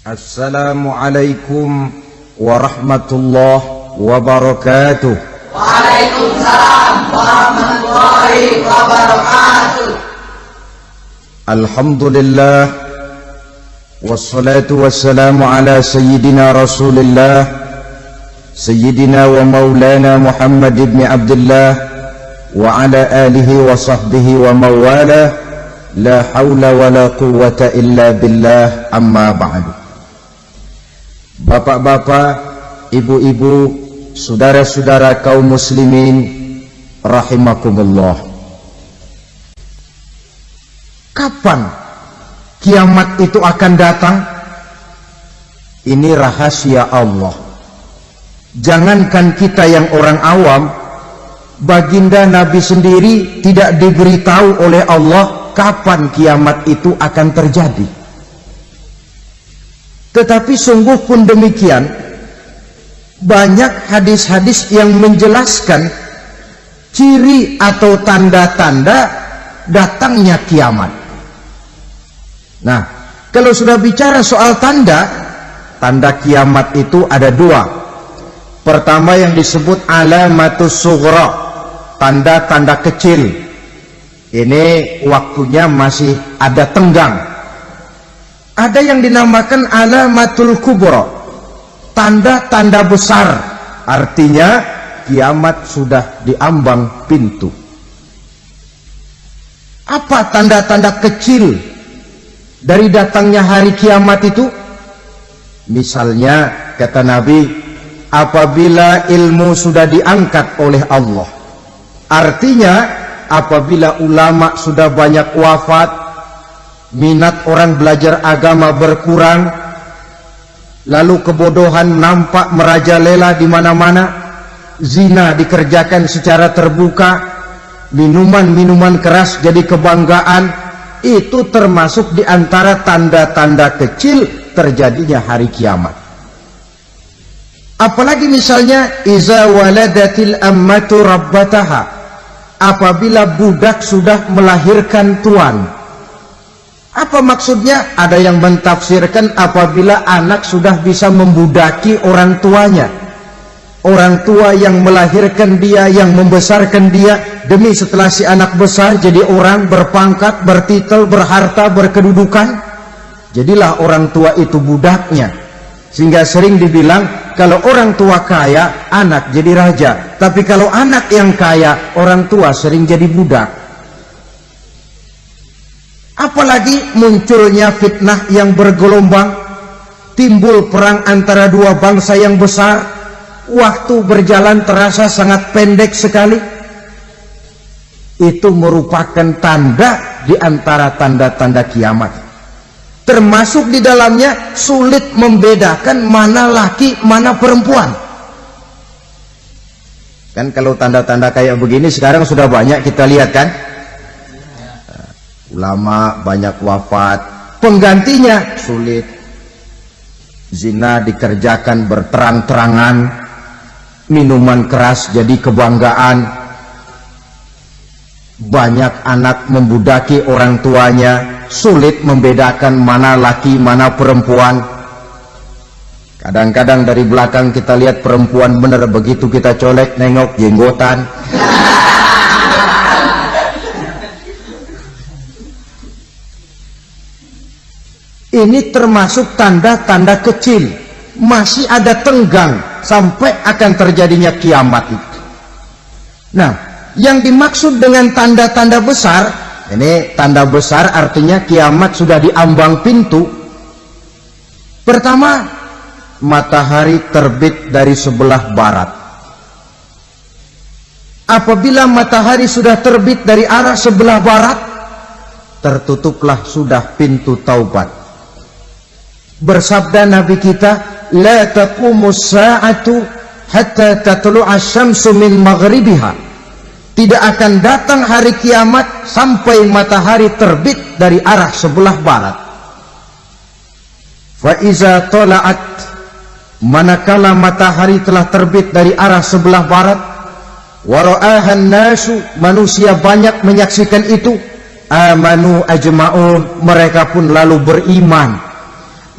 Assalamualaikum warahmatullahi wabarakatuh. Waalaikumsalam warahmatullahi wabarakatuh. Alhamdulillah wassalatu wassalamu ala sayyidina Rasulillah sayyidina wa maulana Muhammad ibn Abdullah wa ala alihi wa sahbihi wa mawala. La hawla wa la quwwata illa billah, amma ba'du. Bapak-bapak, ibu-ibu, saudara-saudara kaum muslimin rahimakumullah. Kapan kiamat itu akan datang? Ini rahasia Allah. Jangankan kita yang orang awam, baginda Nabi sendiri tidak diberitahu oleh Allah kapan kiamat itu akan terjadi. Tetapi sungguh pun demikian, banyak hadis-hadis yang menjelaskan ciri atau tanda-tanda datangnya kiamat. Nah, kalau sudah bicara soal tanda kiamat itu ada dua. Pertama yang disebut alamatus sughra, tanda-tanda kecil. Ini waktunya masih ada tenggang. Ada yang dinamakan alamatul kubra, tanda-tanda besar, artinya kiamat sudah diambang pintu. Apa tanda-tanda kecil dari datangnya hari kiamat itu? Misalnya kata Nabi, apabila ilmu sudah diangkat oleh Allah, artinya apabila ulama sudah banyak wafat, minat orang belajar agama berkurang, lalu kebodohan nampak merajalela di mana-mana, zina dikerjakan secara terbuka, minuman-minuman keras jadi kebanggaan, itu termasuk di antara tanda-tanda kecil terjadinya hari kiamat. Apalagi misalnya iza waladatil ammatu rabbataha, apabila budak sudah melahirkan tuan. Apa maksudnya? Ada yang mentafsirkan apabila anak sudah bisa membudaki orang tuanya. Orang tua yang melahirkan dia, yang membesarkan dia, demi setelah si anak besar jadi orang berpangkat, bertitel, berharta, berkedudukan. Jadilah orang tua itu budaknya. Sehingga sering dibilang kalau orang tua kaya, anak jadi raja. Tapi kalau anak yang kaya, orang tua sering jadi budak. Apalagi munculnya fitnah yang bergelombang, timbul perang antara dua bangsa yang besar, waktu berjalan terasa sangat pendek sekali. Itu merupakan tanda di antara tanda-tanda kiamat. Termasuk di dalamnya sulit membedakan mana laki, mana perempuan. Kan kalau tanda-tanda kayak begini sekarang sudah banyak kita lihat kan? Ulama banyak wafat, penggantinya sulit. Zina dikerjakan berterang-terangan, minuman keras jadi kebanggaan, banyak anak membudaki orang tuanya, sulit membedakan mana laki mana perempuan. Kadang-kadang dari belakang kita lihat perempuan bener, begitu kita colek nengok jenggotan. Ini termasuk tanda-tanda kecil, masih ada tenggang sampai akan terjadinya kiamat itu. Nah, yang dimaksud dengan tanda-tanda besar, ini tanda besar artinya kiamat sudah diambang pintu. Pertama, matahari terbit dari sebelah barat. Apabila matahari sudah terbit dari arah sebelah barat, tertutuplah sudah pintu taubat. Bersabda Nabi kita, la taqumus sa'atu hatta tatlu'a syamsu min maghribiha. Tidak akan datang hari kiamat sampai matahari terbit dari arah sebelah barat. Fa iza tala'at, manakala matahari telah terbit dari arah sebelah barat, wa ra'ahan nasu, manusia banyak menyaksikan itu, amanu ajma'un, mereka pun lalu beriman.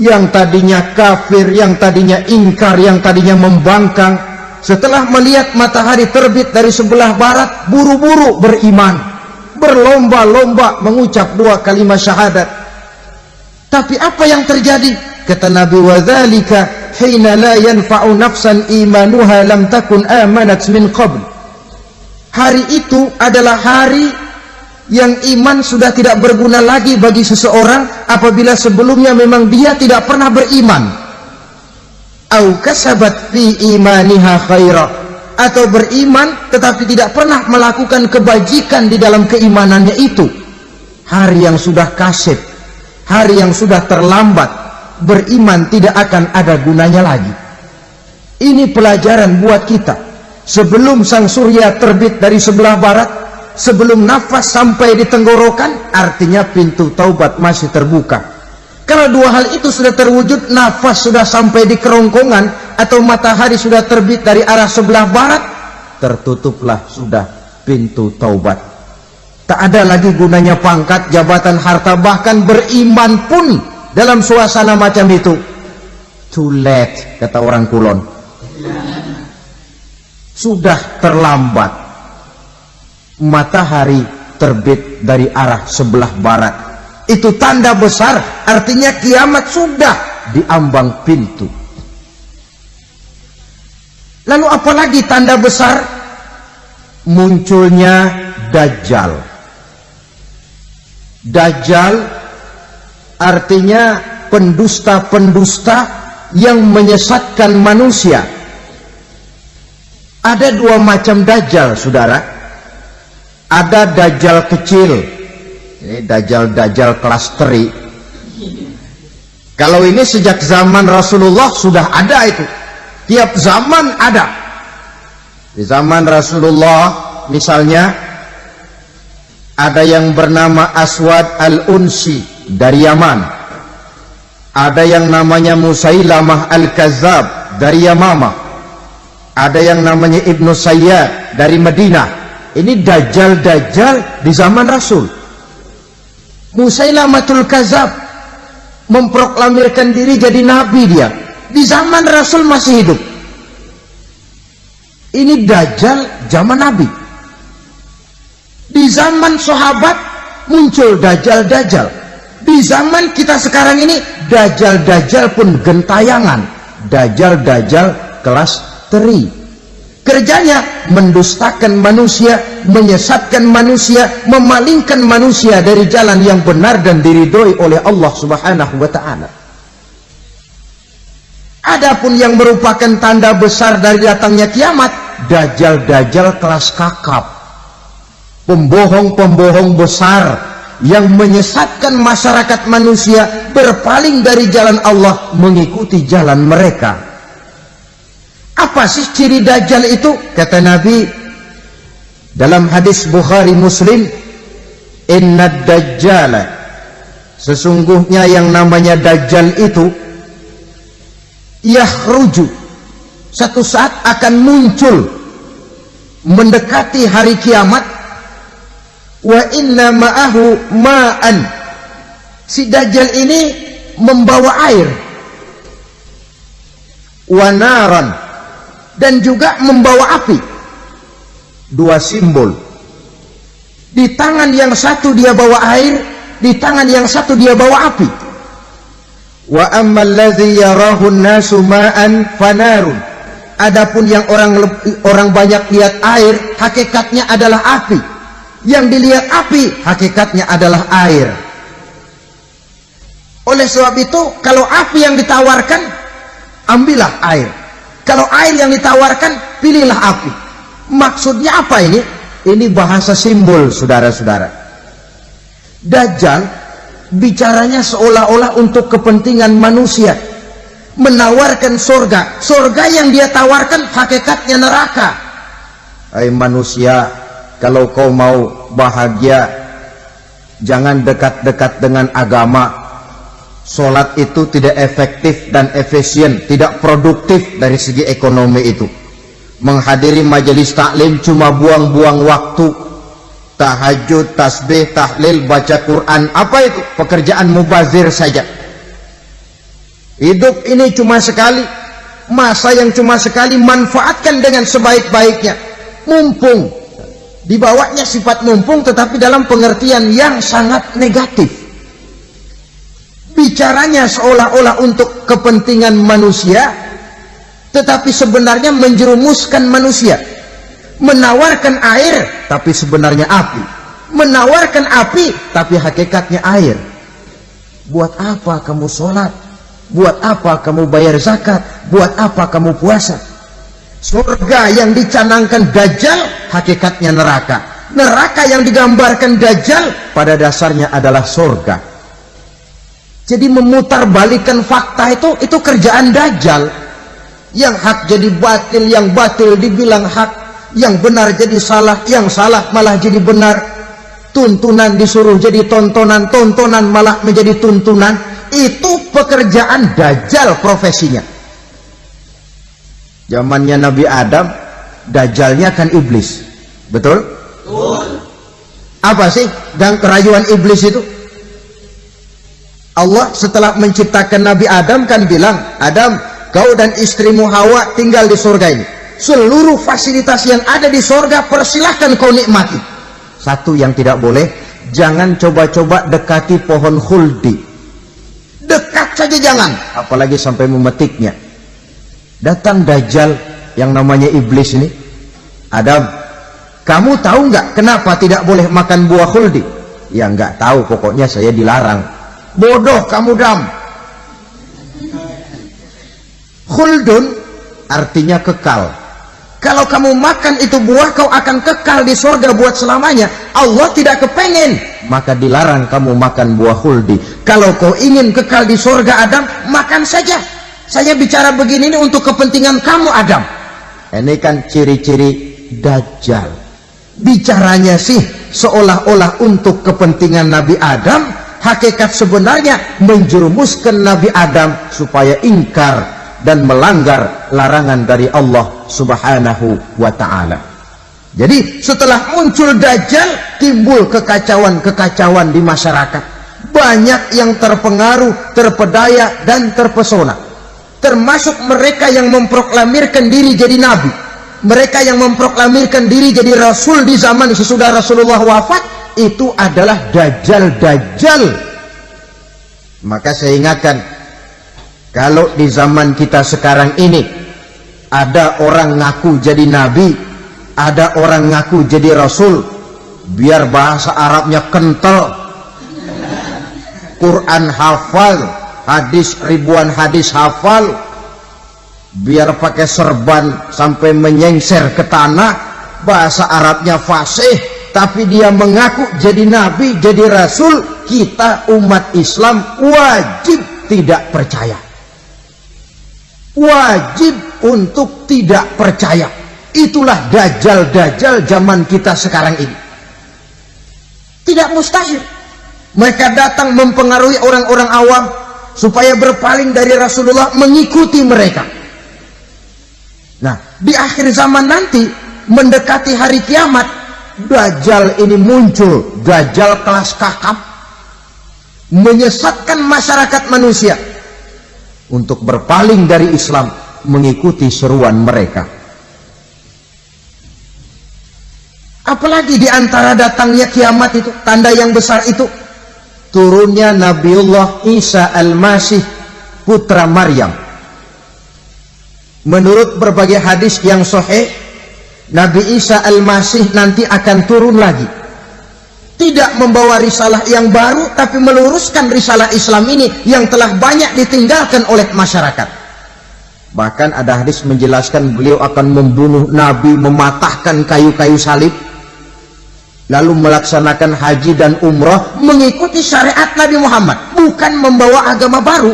yang tadinya kafir, yang tadinya ingkar, yang tadinya membangkang, setelah melihat matahari terbit dari sebelah barat, buru-buru beriman, berlomba-lomba mengucap 2 kalimat syahadat. Tapi apa yang terjadi? Kata Nabi, wadzalika hina la yanfa'u nafsan imanuha lam takun amanat min qabl. Hari itu adalah hari yang iman sudah tidak berguna lagi bagi seseorang apabila sebelumnya memang dia tidak pernah beriman. Au kasabat fi imaniha khaira, atau beriman tetapi tidak pernah melakukan kebajikan di dalam keimanannya itu. Hari yang sudah kasib, hari yang sudah terlambat, beriman tidak akan ada gunanya lagi. Ini pelajaran buat kita. Sebelum sang surya terbit dari sebelah barat, sebelum nafas sampai di tenggorokan, artinya pintu taubat masih terbuka. Kalau 2 hal itu sudah terwujud, nafas sudah sampai di kerongkongan atau matahari sudah terbit dari arah sebelah barat, tertutuplah sudah pintu taubat. Tak ada lagi gunanya pangkat, jabatan, harta, bahkan beriman pun dalam suasana macam itu too late, kata orang Kulon. Sudah terlambat. Matahari terbit dari arah sebelah barat, itu tanda besar, artinya kiamat sudah diambang pintu. Lalu apalagi tanda besar? Munculnya Dajjal. Dajjal artinya pendusta-pendusta yang menyesatkan manusia. Ada 2 macam Dajjal, saudara. Ada Dajjal kecil, ini Dajjal kelas teri. Kalau ini sejak zaman Rasulullah sudah ada itu. Tiap zaman ada. Di zaman Rasulullah misalnya ada yang bernama Aswad al-Unsi dari Yaman. Ada yang namanya Musailamah al-Kazzab dari Yamamah. Ada yang namanya Ibnu Sayyad dari Madinah. Ini Dajjal di zaman Rasul. Musailamatul Kazzab memproklamirkan diri jadi nabi, dia di zaman Rasul masih hidup. Ini Dajjal zaman Nabi. Di zaman sahabat muncul Dajjal. Di zaman kita sekarang ini Dajjal pun gentayangan. Dajjal kelas teri. Kerjanya mendustakan manusia, menyesatkan manusia, memalingkan manusia dari jalan yang benar dan diridhoi oleh Allah Subhanahu wa ta'ala. Adapun yang merupakan tanda besar dari datangnya kiamat, Dajjal kelas kakap, pembohong besar yang menyesatkan masyarakat manusia berpaling dari jalan Allah mengikuti jalan mereka. Apa sih ciri Dajjal itu? Kata Nabi dalam hadis Bukhari Muslim, Innad Dajjala, sesungguhnya yang namanya Dajjal itu yakhruju, satu saat akan muncul mendekati hari kiamat. Wa inna ma'ahu ma'an, si Dajjal ini membawa air, wa naran, dan juga membawa api. 2 simbol. Di tangan yang satu dia bawa air, di tangan yang satu dia bawa api. Wa ammal ladzi yarahu an-nasu ma'an fanarun, adapun yang orang banyak lihat air, hakikatnya adalah api. Yang dilihat api, hakikatnya adalah air. Oleh sebab itu, kalau api yang ditawarkan, ambillah air. Kalau air yang ditawarkan, pilihlah api. Maksudnya apa ini? Ini bahasa simbol, saudara-saudara. Dajjal bicaranya seolah-olah untuk kepentingan manusia, menawarkan surga. Surga yang dia tawarkan hakikatnya neraka. Hai manusia, kalau kau mau bahagia, jangan dekat-dekat dengan agama. Sholat itu tidak efektif dan efisien, tidak produktif dari segi ekonomi itu. Menghadiri majelis taklim cuma buang-buang waktu. Tahajud, tasbih, tahlil, baca Quran, apa itu? Pekerjaan mubazir saja. Hidup ini cuma sekali, masa yang cuma sekali, manfaatkan dengan sebaik-baiknya. Mumpung, dibawanya sifat mumpung tetapi dalam pengertian yang sangat negatif. Bicaranya seolah-olah untuk kepentingan manusia, tetapi sebenarnya menjerumuskan manusia. Menawarkan air tapi sebenarnya api, menawarkan api tapi hakikatnya air. Buat apa kamu sholat? Buat apa kamu bayar zakat? Buat apa kamu puasa? Surga yang dicanangkan Dajjal hakikatnya neraka. Neraka yang digambarkan Dajjal pada dasarnya adalah surga. Jadi memutarbalikkan fakta itu kerjaan Dajjal. Yang hak jadi batil, yang batil dibilang hak, yang benar jadi salah, yang salah malah jadi benar. Tuntunan disuruh jadi tontonan, tontonan malah menjadi tuntunan. Itu pekerjaan Dajjal profesinya. Zamannya Nabi Adam, Dajjalnya kan iblis. Betul? Betul. Apa sih dan kerayuan iblis itu? Allah setelah menciptakan Nabi Adam kan bilang, Adam, kau dan istrimu Hawa tinggal di surga ini. Seluruh fasilitas yang ada di surga persilahkan kau nikmati. Satu yang tidak boleh, jangan coba-coba dekati pohon khuldi. Dekat saja jangan, apalagi sampai memetiknya. Datang Dajjal yang namanya iblis ini. Adam, kamu tahu nggak kenapa tidak boleh makan buah khuldi? Ya nggak tahu, pokoknya saya dilarang. Bodoh kamu, Dam. Khuldun artinya kekal. Kalau kamu makan itu buah, kau akan kekal di surga buat selamanya. Allah tidak kepengen, maka dilarang kamu makan buah khuldi. Kalau kau ingin kekal di surga, Adam, makan saja. Saya bicara begini ini untuk kepentingan kamu, Adam. Ini kan ciri-ciri Dajjal. Bicaranya sih seolah-olah untuk kepentingan Nabi Adam, hakikat sebenarnya menjerumuskan Nabi Adam supaya ingkar dan melanggar larangan dari Allah Subhanahu wa ta'ala. Jadi setelah muncul Dajjal, timbul kekacauan-kekacauan di masyarakat. Banyak yang terpengaruh, terpedaya dan terpesona. Termasuk mereka yang memproklamirkan diri jadi nabi, mereka yang memproklamirkan diri jadi rasul di zaman sesudah Rasulullah wafat. Itu adalah Dajjal-Dajjal. Maka saya ingatkan, kalau di zaman kita sekarang ini ada orang ngaku jadi nabi, ada orang ngaku jadi rasul, biar bahasa Arabnya kental, Quran hafal, hadis ribuan hadis hafal, biar pakai serban sampai menyengser ke tanah, bahasa Arabnya fasih, tapi dia mengaku jadi nabi, jadi rasul, kita umat Islam wajib tidak percaya. Wajib untuk tidak percaya. Itulah Dajjal-Dajjal zaman kita sekarang ini. Tidak mustahil mereka datang mempengaruhi orang-orang awam supaya berpaling dari Rasulullah, mengikuti mereka. Nah, di akhir zaman nanti, mendekati hari kiamat, Dajjal ini muncul. Dajjal kelas kakap, menyesatkan masyarakat manusia untuk berpaling dari Islam, mengikuti seruan mereka. Apalagi di antara datangnya kiamat itu, tanda yang besar itu, turunnya Nabiullah Isa Al-Masih, putra Maryam. Menurut berbagai hadis yang sahih, Nabi Isa Al-Masih nanti akan turun lagi, tidak membawa risalah yang baru, tapi meluruskan risalah Islam ini yang telah banyak ditinggalkan oleh masyarakat. Bahkan ada hadis menjelaskan beliau akan membunuh Nabi, mematahkan kayu-kayu salib, lalu melaksanakan haji dan umrah mengikuti syariat Nabi Muhammad, bukan membawa agama baru.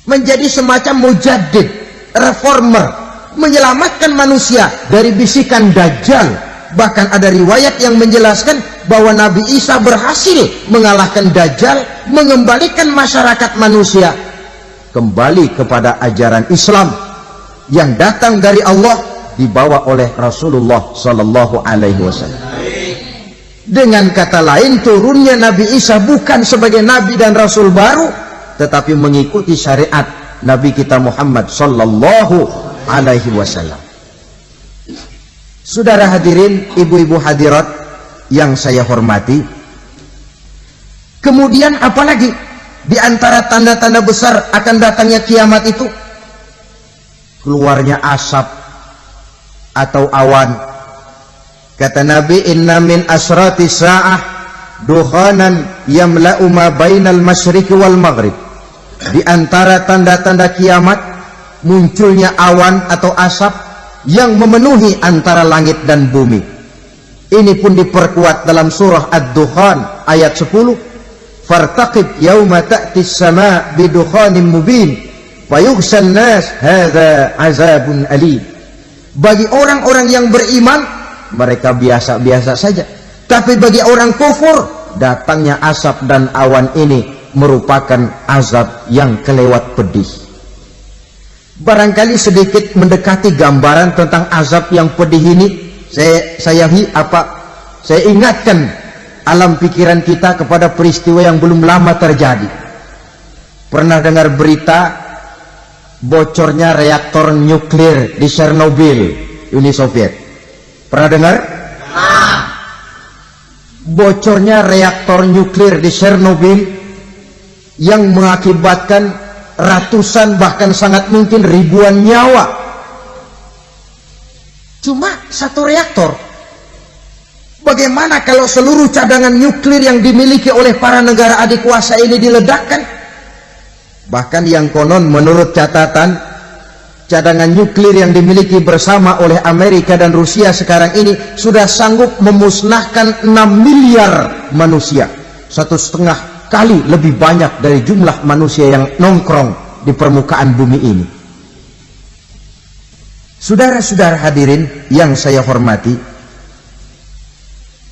Menjadi semacam mujaddid, reformer, menyelamatkan manusia dari bisikan Dajjal. Bahkan ada riwayat yang menjelaskan bahwa Nabi Isa berhasil mengalahkan Dajjal, mengembalikan masyarakat manusia kembali kepada ajaran Islam yang datang dari Allah, dibawa oleh Rasulullah Sallallahu Alaihi Wasallam. Dengan kata lain, turunnya Nabi Isa bukan sebagai Nabi dan Rasul baru, tetapi mengikuti syariat Nabi kita Muhammad sallallahu alaihi wasallam. Saudara hadirin, ibu-ibu hadirat yang saya hormati, kemudian apalagi di antara tanda-tanda besar akan datangnya kiamat itu? Keluarnya asap atau awan. Kata Nabi, inna min asrati sa'ah dukhanan yamla'u ma bainal masyriqi wal maghrib. Di antara tanda-tanda kiamat munculnya awan atau asap yang memenuhi antara langit dan bumi. Ini pun diperkuat dalam surah Ad-Dukhan ayat 10. Fartaqib yauma ta'ti as-sama' bidukhanin mubin fayughshan nas hadza azabun alim. Bagi orang-orang yang beriman, mereka biasa-biasa saja. Tapi bagi orang kufur, datangnya asap dan awan ini merupakan azab yang kelewat pedih. Barangkali sedikit mendekati gambaran tentang azab yang pedih ini, saya ingatkan alam pikiran kita kepada peristiwa yang belum lama terjadi. Pernah dengar berita bocornya reaktor nuklir di Chernobyl, Uni Soviet? Pernah dengar? Bocornya reaktor nuklir di Chernobyl yang mengakibatkan ratusan bahkan sangat mungkin ribuan nyawa. Cuma satu reaktor. Bagaimana kalau seluruh cadangan nuklir yang dimiliki oleh para negara adikuasa ini diledakkan? Bahkan yang konon menurut catatan, cadangan nuklir yang dimiliki bersama oleh Amerika dan Rusia sekarang ini sudah sanggup memusnahkan 6 miliar manusia. 1,5 kali lebih banyak dari jumlah manusia yang nongkrong di permukaan bumi ini. Saudara-saudara hadirin yang saya hormati,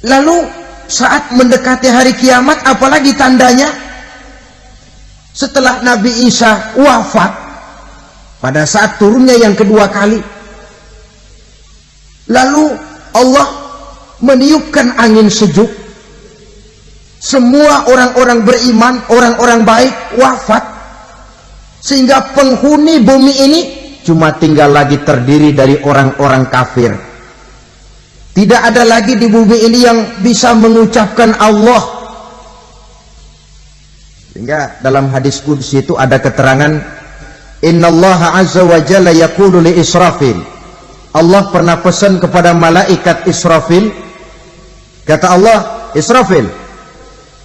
lalu saat mendekati hari kiamat, apalagi tandanya? Setelah Nabi Isa wafat, pada saat turunnya yang kedua kali, lalu Allah meniupkan angin sejuk. Semua orang-orang beriman, orang-orang baik wafat, sehingga penghuni bumi ini cuma tinggal lagi terdiri dari orang-orang kafir. Tidak ada lagi di bumi ini yang bisa mengucapkan Allah. Sehingga dalam hadis qudsi itu ada keterangan, innallaha azza wa jalla yaqulu li Israfil. Allah pernah pesan kepada malaikat Israfil, kata Allah, Israfil,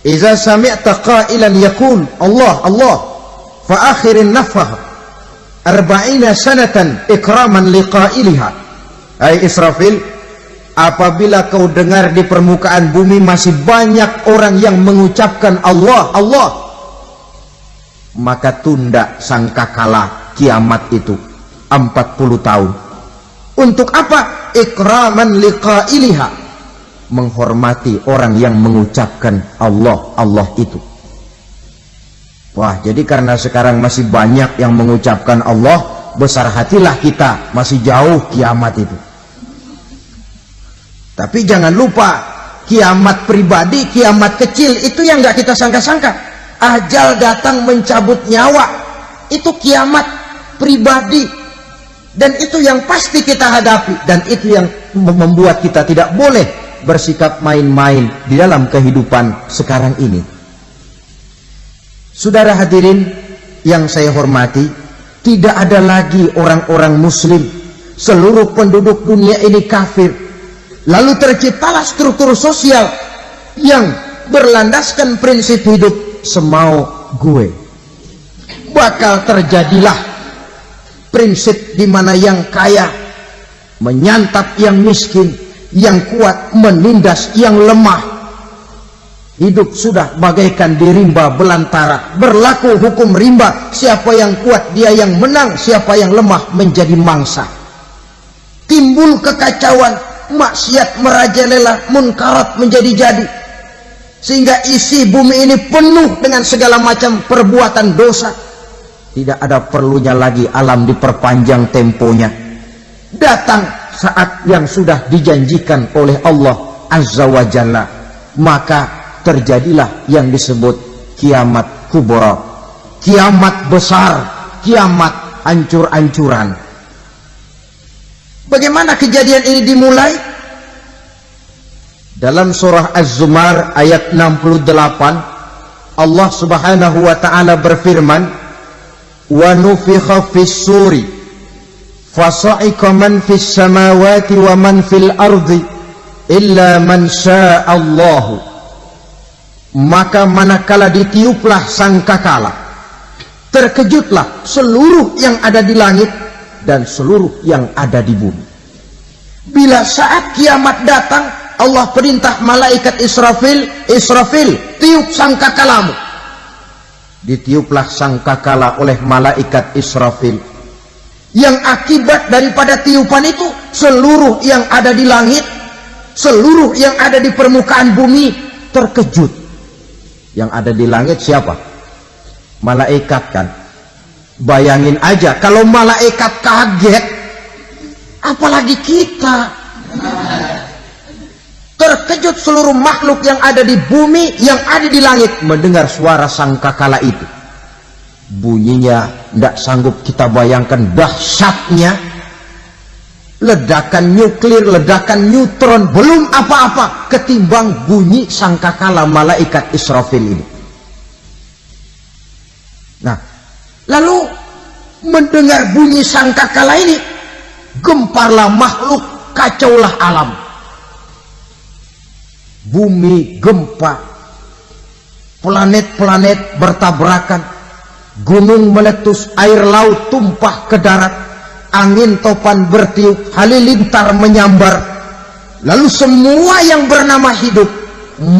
iza sami'ta qailan yaqul Allah Allah fa akhirin nafah 40 sanatan ikraman liqailiha. Hai Israfil, apabila kau dengar di permukaan bumi masih banyak orang yang mengucapkan Allah Allah, maka tunda sangkakala kiamat itu 40 tahun. Untuk apa? Ikraman liqailiha, menghormati orang yang mengucapkan Allah Allah itu. Wah, jadi karena sekarang masih banyak yang mengucapkan Allah, besar hatilah kita, masih jauh kiamat itu. Tapi jangan lupa, kiamat pribadi, kiamat kecil itu yang nggak kita sangka-sangka. Ajal datang mencabut nyawa, itu kiamat pribadi, dan itu yang pasti kita hadapi, dan itu yang membuat kita tidak boleh bersikap main-main di dalam kehidupan sekarang ini. Saudara hadirin yang saya hormati, tidak ada lagi orang-orang muslim. Seluruh penduduk dunia ini kafir. Lalu terciptalah struktur sosial yang berlandaskan prinsip hidup semau gue. Bakal terjadilah prinsip di mana yang kaya menyantap yang miskin, yang kuat menindas yang lemah. Hidup sudah bagaikan di rimba belantara, berlaku hukum rimba. Siapa yang kuat dia yang menang, siapa yang lemah menjadi mangsa. Timbul kekacauan, maksiat merajalela, munkarat menjadi-jadi, sehingga isi bumi ini penuh dengan segala macam perbuatan dosa. Tidak ada perlunya lagi alam diperpanjang temponya. Datang saat yang sudah dijanjikan oleh Allah Azza wa Jalla, maka terjadilah yang disebut kiamat kubra, kiamat besar, kiamat hancur-hancuran. Bagaimana kejadian ini dimulai? Dalam surah Az-Zumar ayat 68, Allah Subhanahu wa taala berfirman, "Wa nufikha fis-suri fasa'iqa man fis samawati wa man fil ardi illa man syaa Allah." Maka manakala ditiuplah sangkakala, terkejutlah seluruh yang ada di langit dan seluruh yang ada di bumi. Bila saat kiamat datang, Allah perintah malaikat Israfil, "Israfil, tiup sangkakalamu." Ditiuplah sangkakala oleh malaikat Israfil. Yang akibat daripada tiupan itu, seluruh yang ada di langit, seluruh yang ada di permukaan bumi terkejut. Yang ada di langit siapa? Malaikat kan. Bayangin aja kalau malaikat kaget, apalagi kita. Terkejut seluruh makhluk yang ada di bumi, yang ada di langit mendengar suara sangkakala itu. Bunyinya tidak sanggup kita bayangkan dahsyatnya. Ledakan nuklir, ledakan neutron, belum apa-apa ketimbang bunyi sangkakala malaikat Israfil ini. Nah, lalu mendengar bunyi sangkakala ini, gemparlah makhluk, kacaulah alam. Bumi gempa, planet-planet bertabrakan, gunung meletus, air laut tumpah ke darat, angin topan bertiup, halilintar menyambar. Lalu semua yang bernama hidup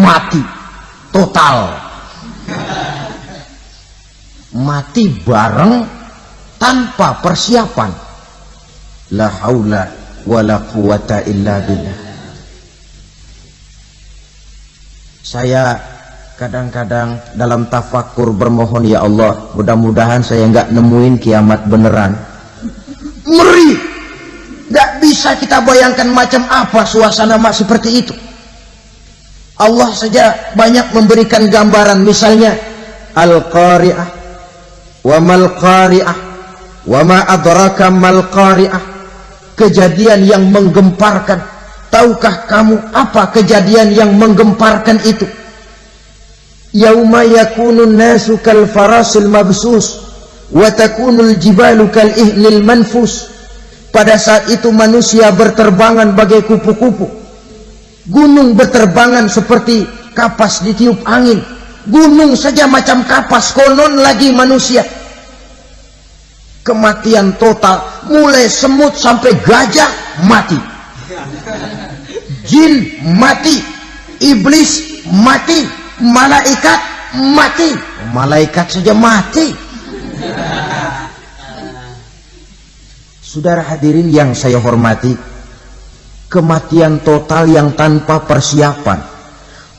mati total. Mati bareng tanpa persiapan. La haula wala quwata illa billah. Saya kadang-kadang dalam tafakur bermohon, ya Allah, mudah-mudahan saya nggak nemuin kiamat beneran. Ngeri, nggak bisa kita bayangkan macam apa suasana seperti itu. Allah saja banyak memberikan gambaran, misalnya Al-Qari'ah, wa mal qari'ah, wa ma adraka mal qari'ah. Kejadian yang menggemparkan. Tahukah kamu apa kejadian yang menggemparkan itu? Yauma yakunun nasu kal farasil mabsus wa takunul jibalu kal ihnil manfus. Pada saat itu manusia berterbangan bagai kupu-kupu, gunung berterbangan seperti kapas ditiup angin. Gunung saja macam kapas, konon lagi manusia. Kematian total, mulai semut sampai gajah mati, jin mati, iblis mati, malaikat mati. Malaikat saja mati. Saudara hadirin yang saya hormati, kematian total yang tanpa persiapan.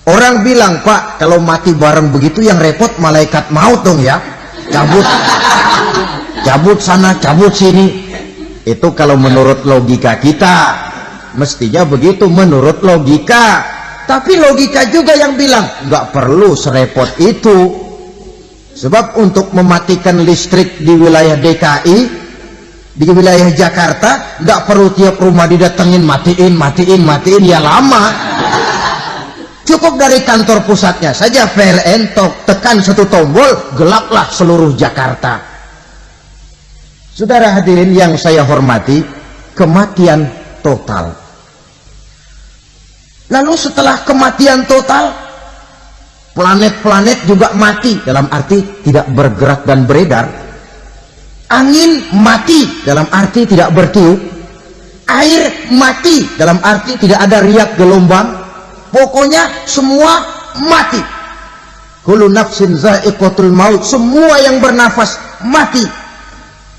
Orang bilang, Pak, kalau mati bareng begitu yang repot malaikat maut dong ya. Cabut sana, cabut sini. Itu kalau menurut logika kita, mestinya begitu menurut logika. Tapi logika juga yang bilang nggak perlu serepot itu. Sebab untuk mematikan listrik di wilayah DKI, di wilayah Jakarta, nggak perlu tiap rumah didatengin matiin, ya lama. Cukup dari kantor pusatnya saja PLN, tekan satu tombol, gelaplah seluruh Jakarta. Saudara hadirin yang saya hormati, kematian total. Lalu setelah kematian total, planet-planet juga mati, dalam arti tidak bergerak dan beredar. Angin mati, dalam arti tidak bertiup. Air mati, dalam arti tidak ada riak gelombang. Pokoknya semua mati. Kullu nafsin za'iqatul maut, semua yang bernafas mati.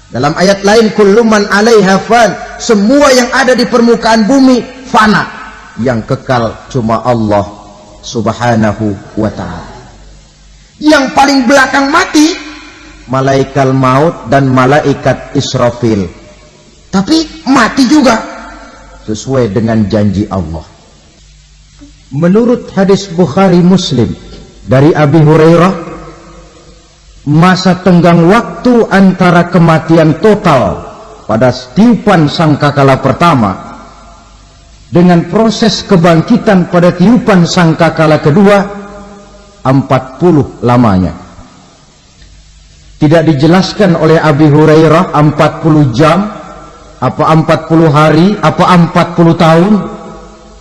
Dalam ayat lain, kullu man 'alaiha fan, semua yang ada di permukaan bumi fana. Yang kekal cuma Allah Subhanahu wa ta'ala. Yang paling belakang mati malaikat maut dan malaikat Israfil. Tapi mati juga sesuai dengan janji Allah. Menurut hadis Bukhari Muslim dari Abi Hurairah, masa tenggang waktu antara kematian total pada tiupan sangkakala pertama dengan proses kebangkitan pada tiupan sangkakala kedua 40 lamanya. Tidak dijelaskan oleh Abi Hurairah 40 jam, apa 40 hari, apa 40 tahun.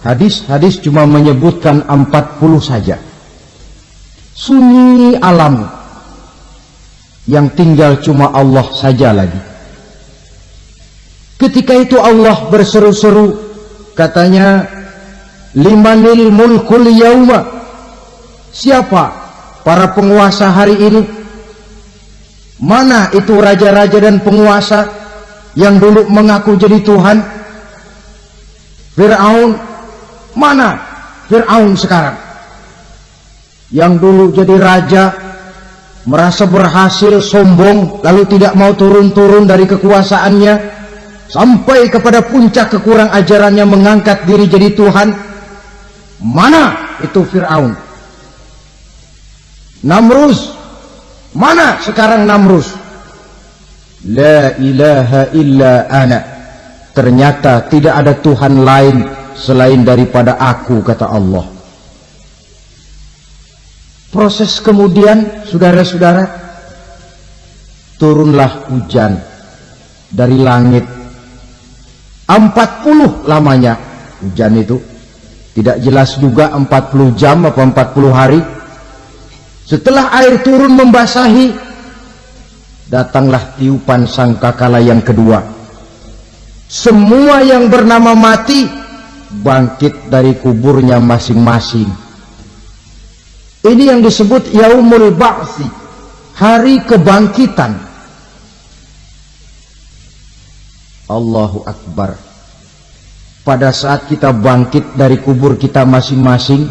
Hadis-hadis cuma menyebutkan 40 saja. Sunyi alam yang tinggal cuma Allah saja lagi. Ketika itu Allah berseru-seru, katanya, limanil mulkul yauma, siapa para penguasa hari ini? Mana itu raja-raja dan penguasa yang dulu mengaku jadi Tuhan? Fir'aun, mana Fir'aun sekarang? Yang dulu jadi raja, merasa berhasil, sombong, lalu tidak mau turun-turun dari kekuasaannya, sampai kepada puncak kekurang ajarannya mengangkat diri jadi Tuhan. Mana itu Fir'aun? Namrus, mana sekarang Namrus? La ilaha illa ana, ternyata tidak ada Tuhan lain selain daripada aku, kata Allah. Proses kemudian, saudara-saudara, turunlah hujan dari langit. 40 lamanya hujan itu, tidak jelas juga 40 jam apa 40 hari. Setelah air turun membasahi, datanglah tiupan sangkakala yang kedua. Semua yang bernama mati bangkit dari kuburnya masing-masing. Ini yang disebut Yaumul Ba'tsi, hari kebangkitan. Allahu Akbar. Pada saat kita bangkit dari kubur kita masing-masing,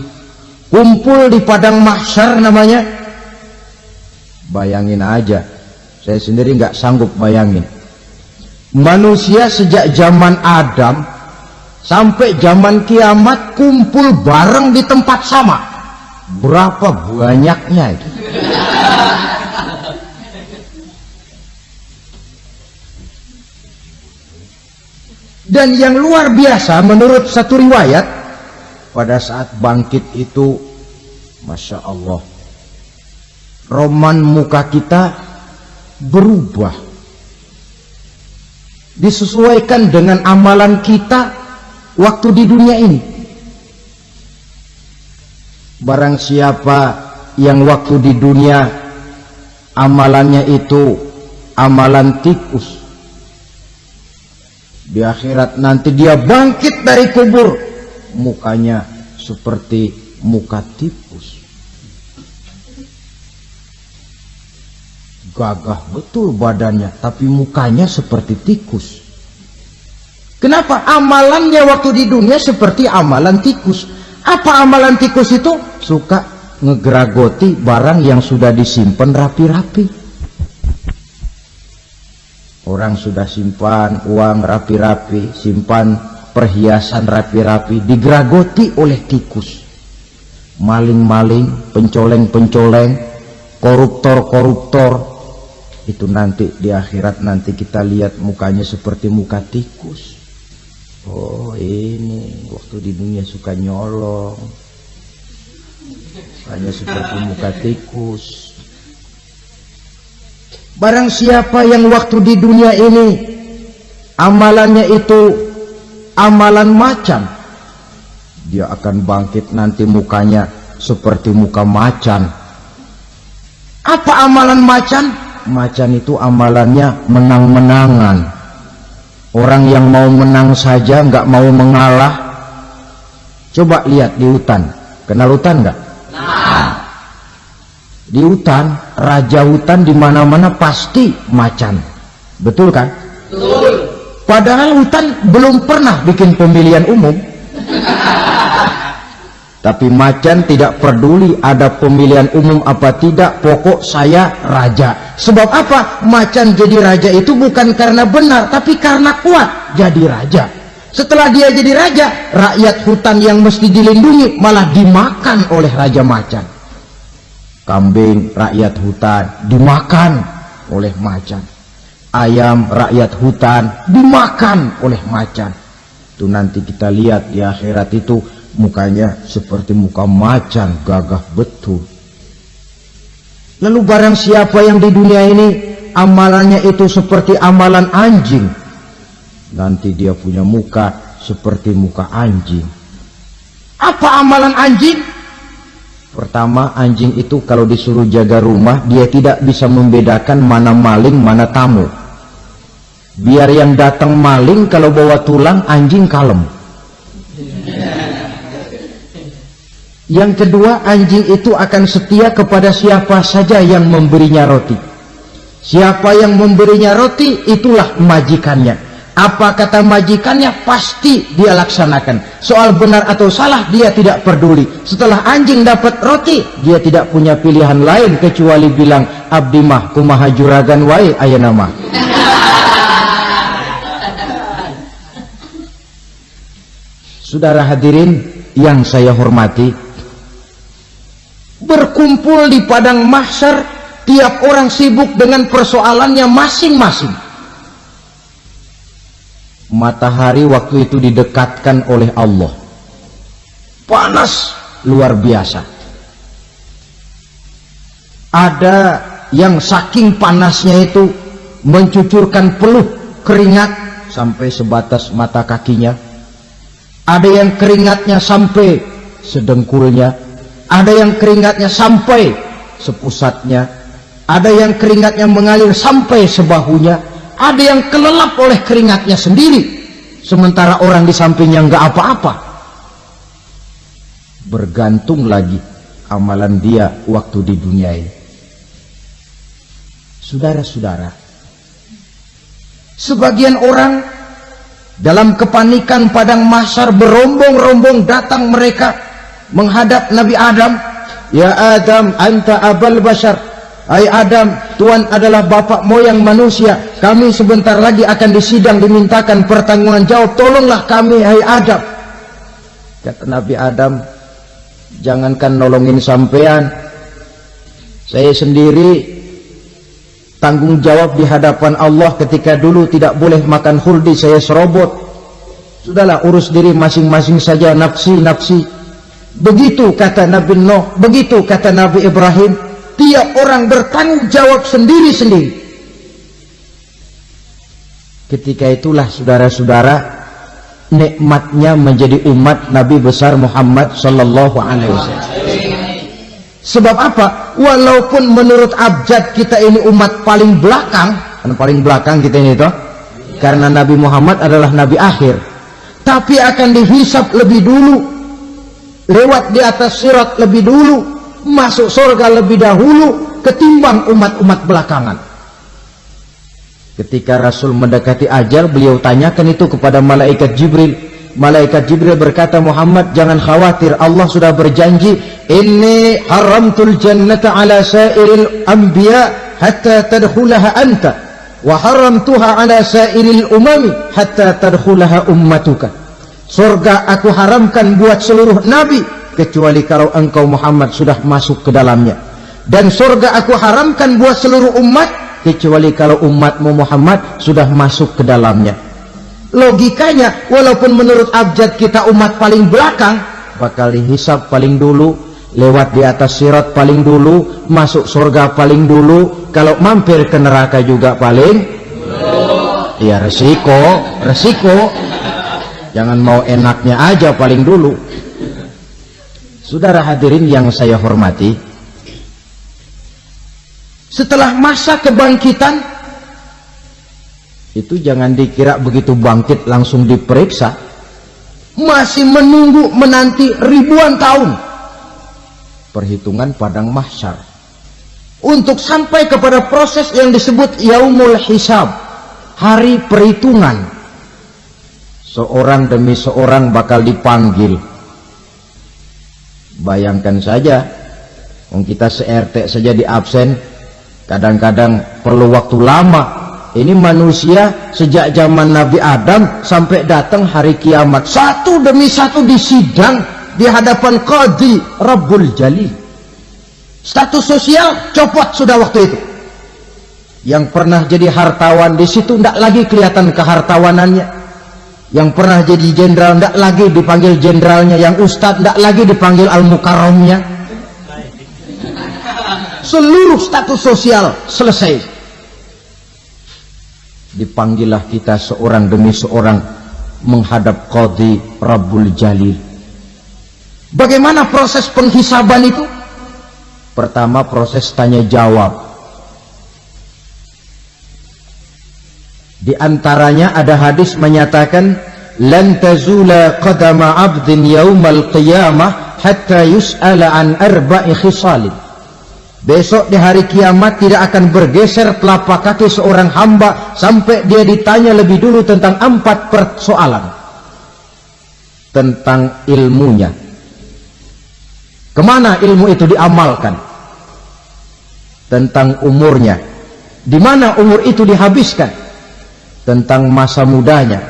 kumpul di padang mahsyar namanya. Bayangin aja, saya sendiri nggak sanggup bayangin. Manusia sejak zaman Adam sampai zaman kiamat kumpul bareng di tempat sama. Berapa banyaknya itu? Dan yang luar biasa menurut satu riwayat, pada saat bangkit itu, Masya Allah, roman muka kita berubah, disesuaikan dengan amalan kita waktu di dunia ini. Barang siapa yang waktu di dunia amalannya itu amalan tikus, di akhirat nanti dia bangkit dari kubur, mukanya seperti muka tikus. Gagah betul badannya, tapi mukanya seperti tikus. Kenapa? Amalannya waktu di dunia seperti amalan tikus. Apa amalan tikus itu? Suka ngegeragoti barang yang sudah disimpan rapi-rapi. Orang sudah simpan uang rapi-rapi, simpan perhiasan rapi-rapi, digeragoti oleh tikus. Maling-maling, pencoleng-pencoleng, koruptor-koruptor, itu nanti di akhirat nanti kita lihat mukanya seperti muka tikus. Oh, ini waktu di dunia suka nyolong, hanya seperti muka tikus. Barang siapa yang waktu di dunia ini amalannya itu amalan macan, dia akan bangkit nanti mukanya seperti muka macan. Apa amalan macan? Macan itu amalannya menang-menangan. Orang yang mau menang saja, nggak mau mengalah. Coba lihat di hutan, kenal hutan nggak? Nah. Di hutan, raja hutan di mana-mana pasti macan, betul kan? Betul. Padahal hutan belum pernah bikin pemilihan umum. Tapi macan tidak peduli ada pemilihan umum apa tidak, pokok saya raja. Sebab apa? Macan jadi raja itu bukan karena benar, tapi karena kuat jadi raja. Setelah dia jadi raja, rakyat hutan yang mesti dilindungi malah dimakan oleh raja macan. Kambing rakyat hutan dimakan oleh macan. Ayam rakyat hutan dimakan oleh macan. Itu nanti kita lihat di akhirat itu mukanya seperti muka macan, gagah betul. Lalu barang siapa yang di dunia ini amalannya itu seperti amalan anjing, nanti dia punya muka seperti muka anjing. Apa amalan anjing? Pertama, anjing itu kalau disuruh jaga rumah, dia tidak bisa membedakan mana maling, mana tamu. Biar yang datang maling, kalau bawa tulang, anjing kalem. Yang kedua, anjing itu akan setia kepada siapa saja yang memberinya roti. Siapa yang memberinya roti, itulah majikannya. Apa kata majikannya, pasti dia laksanakan. Soal benar atau salah, dia tidak peduli. Setelah anjing dapat roti, dia tidak punya pilihan lain kecuali bilang, abdi mah kumaha juragan wae ayeuna mah. Saudara hadirin yang saya hormati, berkumpul di padang mahsyar, tiap orang sibuk dengan persoalannya masing-masing. Matahari waktu itu didekatkan oleh Allah, panas luar biasa. Ada yang saking panasnya itu mencucurkan peluh keringat sampai sebatas mata kakinya. Ada yang keringatnya sampai sedengkulnya, ada yang keringatnya sampai sepusatnya, ada yang keringatnya mengalir sampai sebahunya, ada yang kelelap oleh keringatnya sendiri, sementara orang di sampingnya nggak apa-apa. Bergantung lagi amalan dia waktu di dunia ini. Saudara-saudara, sebagian orang dalam kepanikan padang mahsyar berombong-rombong datang mereka menghadap Nabi Adam. Ya Adam, anta abal bashar. Hai Adam, Tuhan adalah bapak moyang manusia. Kami sebentar lagi akan disidang, dimintakan pertanggungan jawab. Tolonglah kami, hai Adam. Kata Nabi Adam, jangankan nolongin sampean, saya sendiri tanggung jawab di hadapan Allah. Ketika dulu tidak boleh makan khuldi, saya serobot. Sudahlah, urus diri masing-masing saja, nafsi-nafsi. Begitu kata Nabi Nuh, begitu kata Nabi Ibrahim. Tiap orang bertanggung jawab sendiri-sendiri. Ketika itulah saudara-saudara, nikmatnya menjadi umat Nabi besar Muhammad sallallahu alaihi wasallam. Sebab apa? Walaupun menurut abjad kita ini umat paling belakang, kan paling belakang kita ini toh, karena Nabi Muhammad adalah Nabi akhir, tapi akan dihisab lebih dulu, lewat di atas sirat lebih dulu, masuk surga lebih dahulu ketimbang umat-umat belakangan. Ketika Rasul mendekati ajal, beliau tanyakan itu kepada malaikat Jibril. Malaikat Jibril berkata, Muhammad jangan khawatir, Allah sudah berjanji, inni haramtul jannata ala sairil anbiya hatta tadkhulaha anta wa haramtuha ala sairil umami hatta tadkhulaha ummatuka. Surga aku haramkan buat seluruh nabi kecuali kalau engkau Muhammad sudah masuk ke dalamnya, dan surga aku haramkan buat seluruh umat kecuali kalau umatmu Muhammad sudah masuk ke dalamnya. Logikanya, walaupun menurut abjad kita umat paling belakang, bakal dihisab paling dulu, lewat di atas sirat paling dulu, masuk surga paling dulu, kalau mampir ke neraka juga paling dulu. Ya resiko, jangan mau enaknya aja paling dulu. Saudara hadirin yang saya hormati, setelah masa kebangkitan itu jangan dikira begitu bangkit langsung diperiksa, masih menunggu menanti ribuan tahun perhitungan padang mahsyar untuk sampai kepada proses yang disebut yaumul hisab, hari perhitungan. Seorang demi seorang bakal dipanggil. Bayangkan saja, kita se-RT saja di absen, kadang-kadang perlu waktu lama. Ini manusia sejak zaman Nabi Adam sampai datang hari kiamat, satu demi satu disidang di hadapan Qadhi Rabbul Jalil. Status sosial copot sudah waktu itu. Yang pernah jadi hartawan di situ tidak lagi kelihatan kehartawanannya. Yang pernah jadi jenderal tidak lagi dipanggil jenderalnya. Yang ustadz tidak lagi dipanggil al-mukarramnya. Seluruh status sosial selesai. Dipanggillah kita seorang demi seorang menghadap Qadhi Rabbul Jalil. Bagaimana proses penghisaban itu? Pertama proses tanya jawab. Di antaranya ada hadis menyatakan lan tazula qadama 'abdin yaumal qiyamah hatta yus'ala an arba'i khisalin. Besok di hari kiamat tidak akan bergeser telapak kaki seorang hamba sampai dia ditanya lebih dulu tentang 4 persoalan. Tentang ilmunya. Kemana ilmu itu diamalkan? Tentang umurnya. Di mana umur itu dihabiskan? Tentang masa mudanya,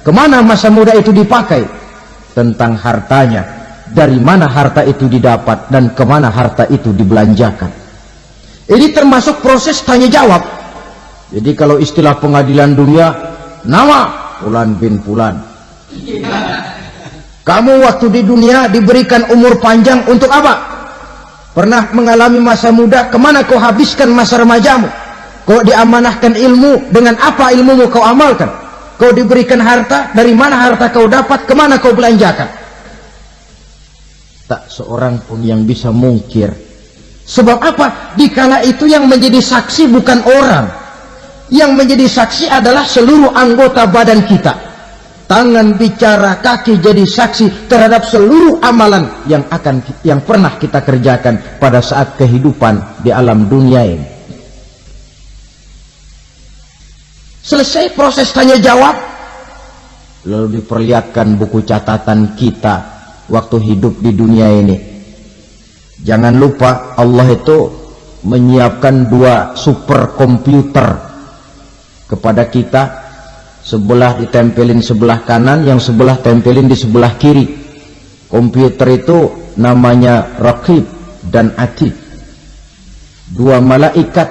kemana masa muda itu dipakai? Tentang hartanya, dari mana harta itu didapat dan kemana harta itu dibelanjakan. Ini termasuk proses tanya jawab. Jadi kalau istilah pengadilan dunia, nama Fulan bin Fulan. Kamu waktu di dunia diberikan umur panjang untuk apa? Pernah mengalami masa muda, kemana kau habiskan masa remajamu? Kau diamanahkan ilmu, dengan apa ilmumu kau amalkan? Kau diberikan harta, dari mana harta kau dapat, kemana kau belanjakan? Tak seorang pun yang bisa mungkir. Sebab apa? Dikala itu yang menjadi saksi bukan orang. Yang menjadi saksi adalah seluruh anggota badan kita. Tangan bicara, kaki jadi saksi terhadap seluruh amalan yang pernah kita kerjakan pada saat kehidupan di alam dunia ini. Selesai proses tanya jawab, lalu diperlihatkan buku catatan kita waktu hidup di dunia ini. Jangan lupa Allah itu menyiapkan 2 superkomputer kepada kita. Sebelah ditempelin sebelah kanan, yang sebelah tempelin di sebelah kiri. Komputer itu namanya Raqib dan Atid. 2 malaikat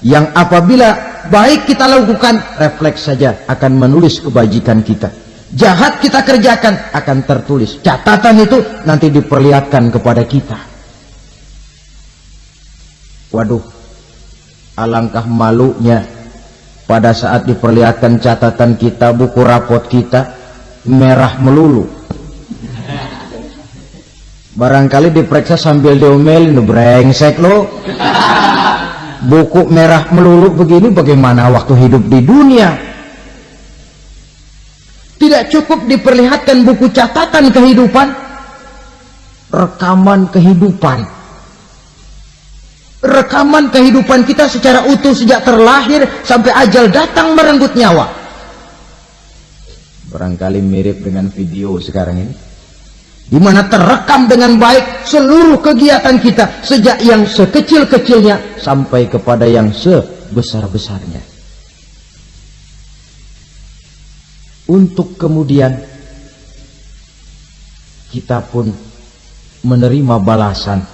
yang apabila baik kita lakukan, refleks saja akan menulis kebajikan kita. Jahat kita kerjakan, akan tertulis. Catatan itu nanti diperlihatkan kepada kita. Waduh, alangkah malunya pada saat diperlihatkan catatan kita, buku rapot kita merah melulu. Barangkali diperiksa sambil diomelin, brengsek lo. Buku merah melulu begini, bagaimana waktu hidup di dunia? Tidak cukup diperlihatkan buku catatan kehidupan, rekaman kehidupan. Rekaman kehidupan kita secara utuh sejak terlahir sampai ajal datang merenggut nyawa. Barangkali mirip dengan video sekarang ini, di mana terekam dengan baik seluruh kegiatan kita sejak yang sekecil-kecilnya sampai kepada yang sebesar-besarnya. Untuk kemudian kita pun menerima balasan.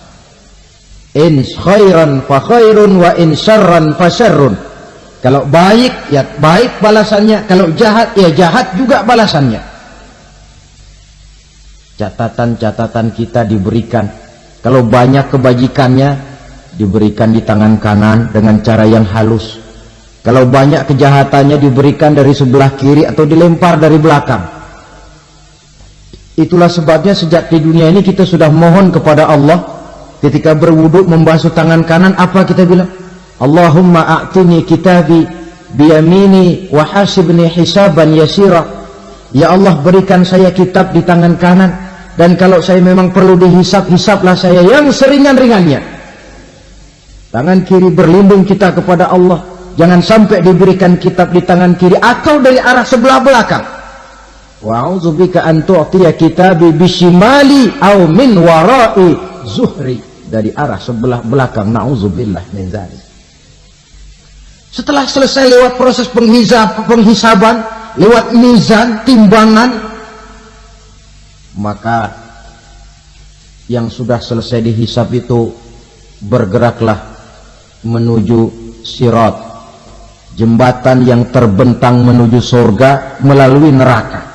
In khairan fa khairun wa in syarran fa syarrun. Kalau baik ya baik balasannya, kalau jahat ya jahat juga balasannya. Catatan-catatan kita diberikan. Kalau banyak kebajikannya diberikan di tangan kanan dengan cara yang halus. Kalau banyak kejahatannya diberikan dari sebelah kiri atau dilempar dari belakang. Itulah sebabnya sejak di dunia ini kita sudah mohon kepada Allah. Ketika berwudu membasuh tangan kanan, apa kita bilang? Allahumma a'tini kitabi biyamini wa hasibni hisaban yasira. Ya Allah, berikan saya kitab di tangan kanan, dan kalau saya memang perlu dihisap, hisaplah saya yang seringan-ringannya. Tangan kiri berlindung kita kepada Allah, jangan sampai diberikan kitab di tangan kiri atau dari arah sebelah belakang. Wa'udzubika an tu'tiya kitabi bishimali aw min wara'i zuhri, dari arah sebelah belakang. Na'udzubillah min dzalik. Setelah selesai lewat proses penghisaban, lewat mizan, timbangan, maka yang sudah selesai dihisab itu bergeraklah menuju sirat, jembatan yang terbentang menuju surga melalui neraka.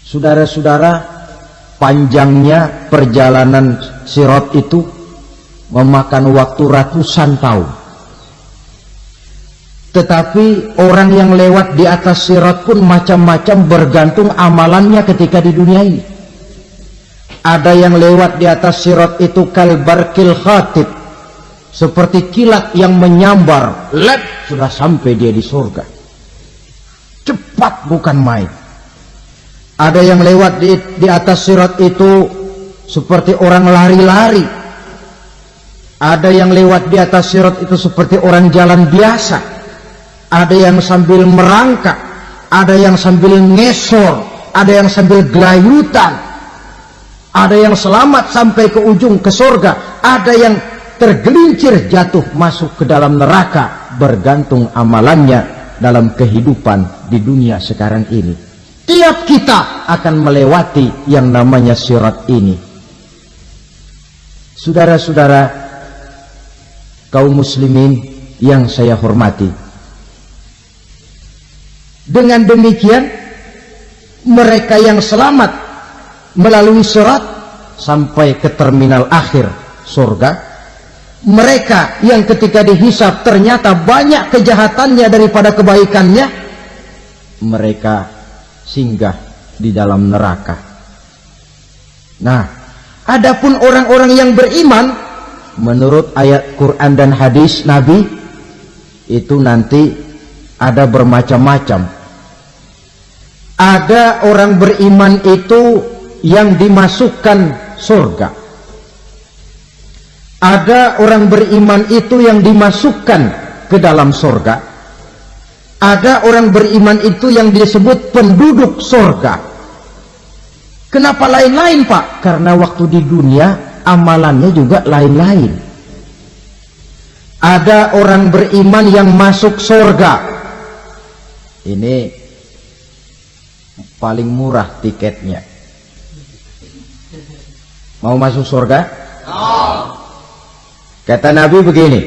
Saudara-saudara, panjangnya perjalanan sirat itu memakan waktu ratusan tahun. Tetapi orang yang lewat di atas sirat pun macam-macam, bergantung amalannya ketika di dunia ini. Ada yang lewat di atas sirat itu kalbarkil khatib, seperti kilat yang menyambar, sudah sampai dia di surga. Cepat bukan main. Ada yang lewat di atas sirat itu seperti orang lari-lari. Ada yang lewat di atas sirat itu seperti orang jalan biasa. Ada yang sambil merangkak, ada yang sambil ngesor, ada yang sambil gelayutan, ada yang selamat sampai ke ujung ke surga, ada yang tergelincir jatuh masuk ke dalam neraka, bergantung amalannya dalam kehidupan di dunia sekarang ini. Tiap kita akan melewati yang namanya sirat ini. Saudara-saudara kaum muslimin yang saya hormati, dengan demikian mereka yang selamat melalui sirat sampai ke terminal akhir surga, mereka yang ketika dihisab ternyata banyak kejahatannya daripada kebaikannya, mereka singgah di dalam neraka. Nah, adapun orang-orang yang beriman menurut ayat Quran dan hadis Nabi itu nanti ada bermacam-macam. Ada orang beriman itu yang dimasukkan surga. Ada orang beriman itu yang dimasukkan ke dalam surga. Ada orang beriman itu yang disebut penduduk surga. Kenapa lain-lain, Pak? Karena waktu di dunia amalannya juga lain-lain. Ada orang beriman yang masuk surga. Ini paling murah tiketnya. Mau masuk surga? Kata Nabi begini,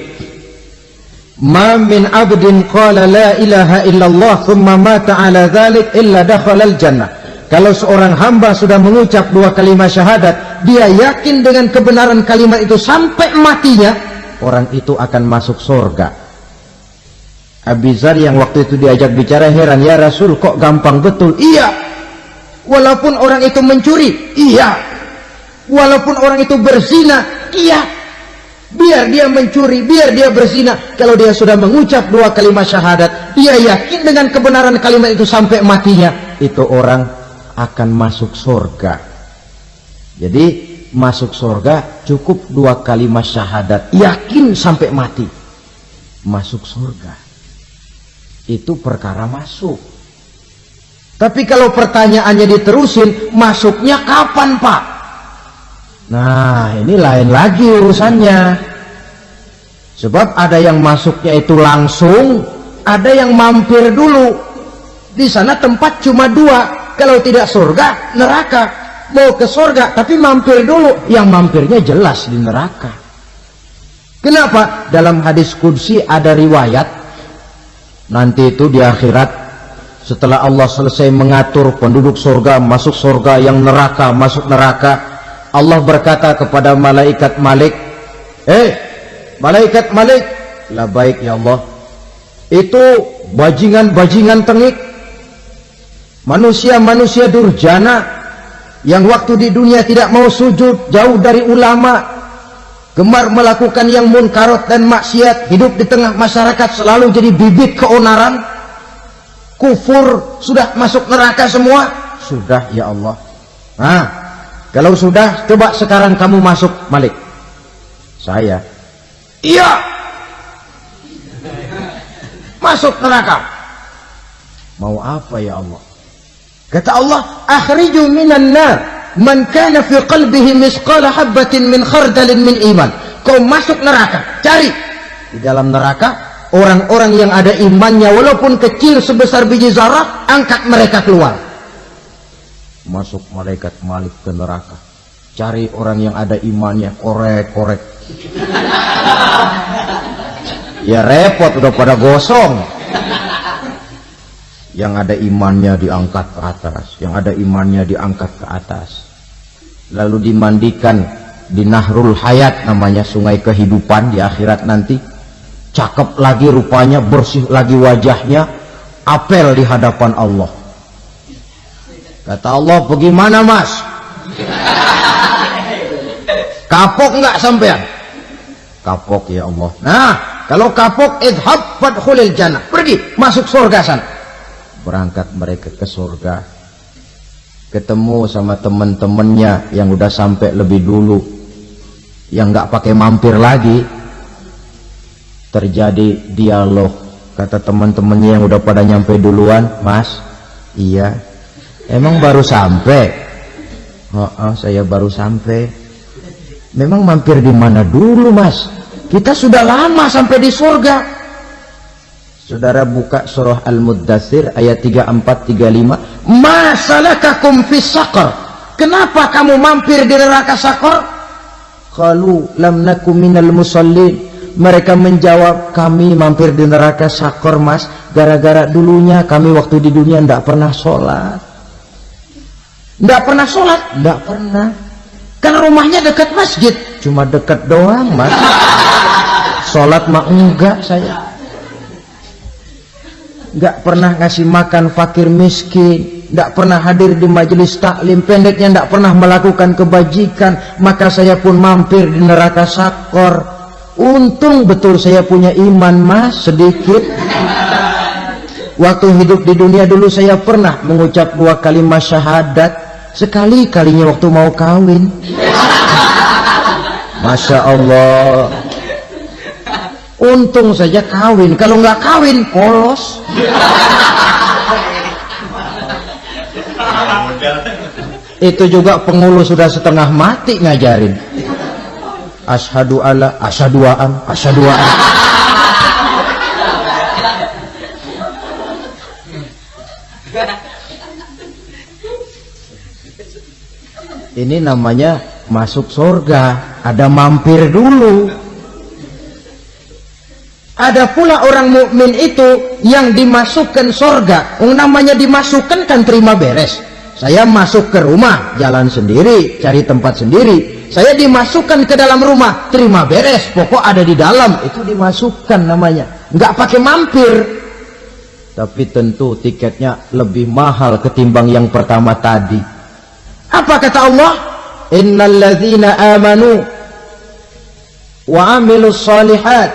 ma min abdin qala la ilaha illallah thumma mata ala dhalik illa dakhalal jannah. Kalau seorang hamba sudah mengucap dua kalimat syahadat, dia yakin dengan kebenaran kalimat itu sampai matinya, orang itu akan masuk surga. Abi Dzar yang waktu itu diajak bicara heran, ya Rasul kok gampang betul? Iya, walaupun orang itu mencuri, iya, walaupun orang itu berzina, iya, biar dia mencuri, biar dia berzina, kalau dia sudah mengucap dua kalimat syahadat, dia yakin dengan kebenaran kalimat itu sampai matinya, itu orang akan masuk surga. Jadi masuk surga cukup dua kalimat syahadat, yakin sampai mati, masuk surga. Itu perkara masuk. Tapi kalau pertanyaannya diterusin, masuknya kapan, Pak? Nah, ini lain lagi urusannya. Sebab ada yang masuknya itu langsung, ada yang mampir dulu. Di sana tempat cuma dua, kalau tidak surga, neraka. Mau ke surga, tapi mampir dulu. Yang mampirnya jelas di neraka. Kenapa? Dalam hadis qudsi ada riwayat, nanti itu di akhirat, setelah Allah selesai mengatur penduduk surga masuk surga, yang neraka masuk neraka, Allah berkata kepada malaikat Malik, malaikat Malik, la baik ya Allah, itu bajingan-bajingan tengik, manusia-manusia durjana yang waktu di dunia tidak mau sujud, jauh dari ulama, gemar melakukan yang munkarat dan maksiat, hidup di tengah masyarakat selalu jadi bibit keonaran, kufur, sudah masuk neraka semua. Sudah ya Allah. Nah, kalau sudah, coba sekarang kamu masuk, Malik. Saya, iya, masuk neraka. Mau apa ya Allah? Kata Allah, akhriju minan nar man kana fi qalbihi misqala habatin min khardalin min iman. Kau masuk neraka, cari di dalam neraka orang-orang yang ada imannya walaupun kecil sebesar biji zarah, angkat mereka keluar. Masuk malaikat Malik ke neraka. Cari orang yang ada imannya, korek-korek. Ya repot, udah pada gosong. Yang ada imannya diangkat ke atas, yang ada imannya diangkat ke atas. Lalu dimandikan di Nahrul Hayat, namanya sungai kehidupan di akhirat nanti. Cakep lagi rupanya, bersih lagi wajahnya, apel di hadapan Allah. Kata Allah, bagaimana mas? Kapok nggak sampean? Kapok ya Allah. Nah, kalau kapok, idhab fadkhulil jannah, pergi masuk surga sana. Berangkat mereka ke surga, ketemu sama teman-temannya yang udah sampai lebih dulu, yang nggak pakai mampir lagi. Terjadi dialog. Kata teman-temannya yang udah pada nyampe duluan, mas, iya, emang baru sampai? Oh, saya baru sampai. Memang mampir di mana dulu mas? Kita sudah lama sampai di surga. Saudara buka surah Al-Muddatsir ayat 34-35. Ma salakakum fis saqar? Kenapa kamu mampir di neraka Saqar? Qalu lam nakum minal musallin. Mereka menjawab, kami mampir di neraka Saqar mas, gara-gara dulunya kami waktu di dunia tidak pernah sholat. Tidak pernah sholat? Tidak pernah. Kan rumahnya dekat masjid, cuma dekat doang mas. Sholat mah enggak saya. Enggak pernah ngasih makan fakir miskin, enggak pernah hadir di majelis taklim, pendeknya enggak pernah melakukan kebajikan. Maka saya pun mampir di neraka Saqar. Untung betul saya punya iman mas, sedikit. Waktu hidup di dunia dulu saya pernah mengucap 2 kalimat syahadat. Sekali-kalinya waktu mau kawin. Masya Allah. Untung saja kawin, kalau nggak kawin polos. Itu juga pengulu sudah setengah mati ngajarin. Asyhadu alla, asyaduaan, asyaduaan. Ini namanya masuk surga, ada mampir dulu. Ada pula orang mukmin itu yang dimasukkan surga. Namanya dimasukkan kan terima beres. Saya masuk ke rumah, jalan sendiri, cari tempat sendiri. Saya dimasukkan ke dalam rumah, terima beres, pokok ada di dalam, itu dimasukkan namanya. Nggak pakai mampir. Tapi tentu tiketnya lebih mahal ketimbang yang pertama tadi. Apa kata Allah? Innal ladzina amanu wa amilus shalihat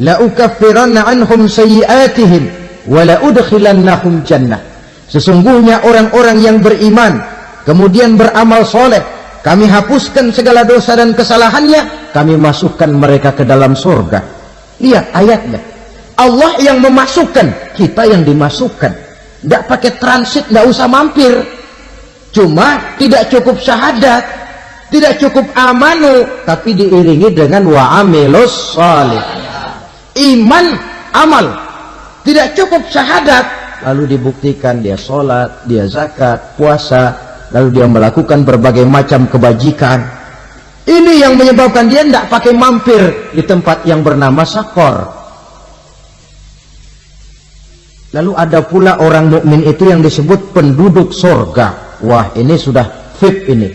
la ukaffiranna anhum sayyi'atihim wa la udkhilannahum jannah. Sesungguhnya orang-orang yang beriman kemudian beramal soleh, kami hapuskan segala dosa dan kesalahannya, kami masukkan mereka ke dalam surga. Lihat ayatnya, Allah yang memasukkan, kita yang dimasukkan. Tidak pakai transit, tidak usah mampir. Cuma tidak cukup syahadat, tidak cukup amanu, tapi diiringi dengan wa amilus shalih. Iman, amal. Tidak cukup syahadat, lalu dibuktikan dia sholat, dia zakat, puasa, lalu dia melakukan berbagai macam kebajikan. Ini yang menyebabkan dia tidak pakai mampir di tempat yang bernama Saqar. Lalu ada pula orang mukmin itu yang disebut penduduk surga. Wah, ini sudah VIP ini.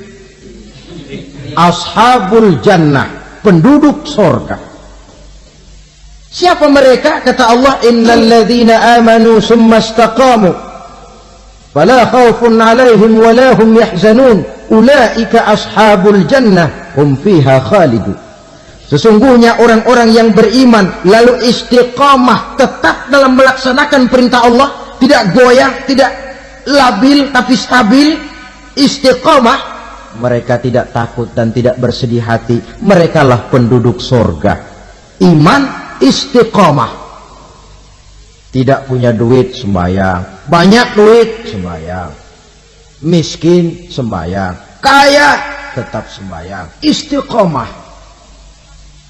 Ashabul jannah, penduduk surga. Siapa mereka? Kata Allah, innal ladzina amanu summa istaqamu fala khaufun 'alaihim wa la hum yahzanun ulaika ashabul jannah hum fiha khalidun. Sesungguhnya orang-orang yang beriman lalu istiqamah, tetap dalam melaksanakan perintah Allah, tidak goyah, tidak labil tapi stabil, istiqamah, mereka tidak takut dan tidak bersedih hati. Merekalah penduduk surga. Iman, istiqamah. Tidak punya duit, sembahyang. Banyak duit, sembahyang. Miskin, sembahyang. Kaya, tetap sembahyang. Istiqamah.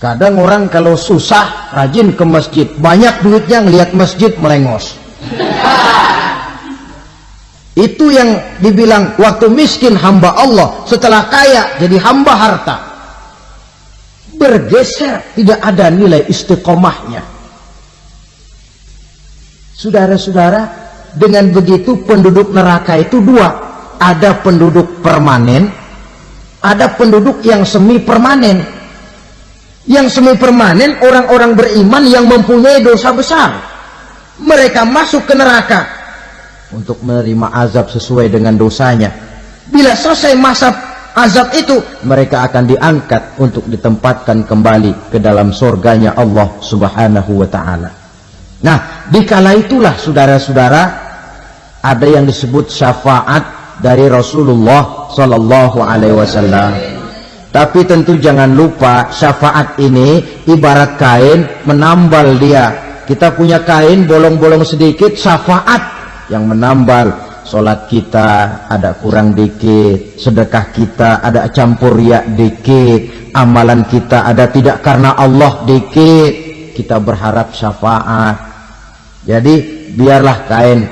Kadang orang kalau susah rajin ke masjid, banyak duitnya ngelihat masjid melengos. Itu yang dibilang waktu miskin hamba Allah, setelah kaya jadi hamba harta. Bergeser, tidak ada nilai istiqomahnya. Saudara-saudara, dengan begitu penduduk neraka itu dua. Ada penduduk permanen, ada penduduk yang semi permanen. Yang semi permanen orang-orang beriman yang mempunyai dosa besar. Mereka masuk ke neraka untuk menerima azab sesuai dengan dosanya. Bila selesai masa azab itu, mereka akan diangkat untuk ditempatkan kembali ke dalam surganya Allah Subhanahu wa ta'ala. Nah, dikala itulah saudara-saudara, ada yang disebut syafaat dari Rasulullah Sallallahu Alaihi Wasallam. Tapi tentu jangan lupa, syafaat ini ibarat kain menambal dia. Kita punya kain bolong-bolong sedikit, syafaat yang menambal. Sholat kita ada kurang dikit, sedekah kita ada campur riak dikit, amalan kita ada tidak karena Allah dikit, kita berharap syafaat. Jadi biarlah kain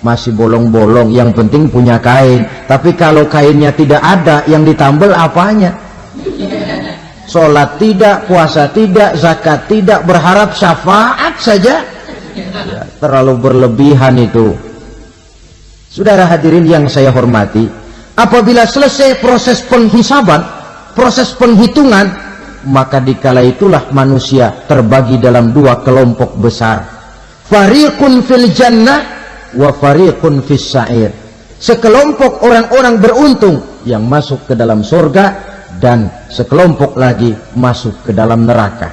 masih bolong-bolong, yang penting punya kain. Tapi kalau kainnya tidak ada, yang ditambal apanya? Sholat tidak, puasa tidak, zakat tidak, berharap syafaat saja, ya, terlalu berlebihan itu. Saudara hadirin yang saya hormati, apabila selesai proses penghisaban, proses penghitungan, maka dikala itulah manusia terbagi dalam dua kelompok besar. Fariqun fil jannah wa fariqun fis sa'ir. Sekelompok orang-orang beruntung yang masuk ke dalam surga, dan sekelompok lagi masuk ke dalam neraka.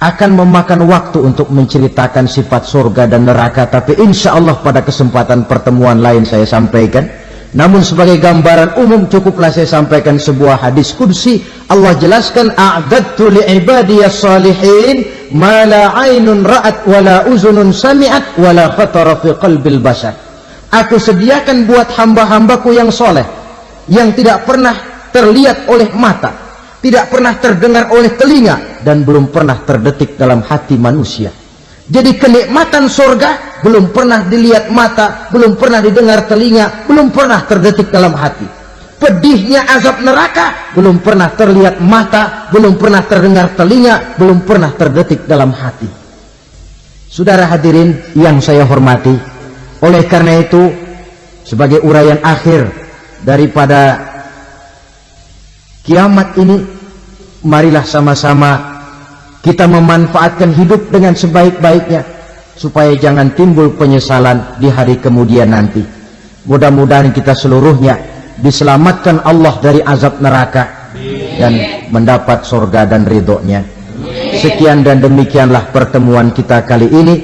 Akan memakan waktu untuk menceritakan sifat surga dan neraka, tapi insya Allah pada kesempatan pertemuan lain saya sampaikan. Namun sebagai gambaran umum cukuplah saya sampaikan sebuah hadis qudsi. Allah jelaskan, a'dadtu li'ibadiyas salihin ma la aynun ra'at wa la uzunun sami'at wa la khatara fi qalbil bashar. Aku sediakan buat hamba-hambaku yang soleh, yang tidak pernah terlihat oleh mata, tidak pernah terdengar oleh telinga, dan belum pernah terdetik dalam hati manusia. Jadi kenikmatan surga belum pernah dilihat mata, belum pernah didengar telinga, belum pernah terdetik dalam hati. Pedihnya azab neraka belum pernah terlihat mata, belum pernah terdengar telinga, belum pernah terdetik dalam hati. Saudara hadirin yang saya hormati, oleh karena itu sebagai uraian akhir daripada kiamat ini, marilah sama-sama kita memanfaatkan hidup dengan sebaik-baiknya, supaya jangan timbul penyesalan di hari kemudian nanti. Mudah-mudahan kita seluruhnya diselamatkan Allah dari azab neraka dan mendapat surga dan ridhonya. Sekian dan demikianlah pertemuan kita kali ini.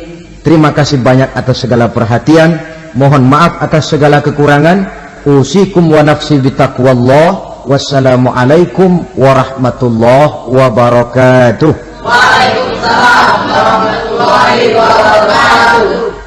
Terima kasih banyak atas segala perhatian. Mohon maaf atas segala kekurangan. Usikum wa nafsi bitaqwallah. Wassalamualaikum warahmatullahi wabarakatuh. Waalaikumsalam warahmatullahi wabarakatuh.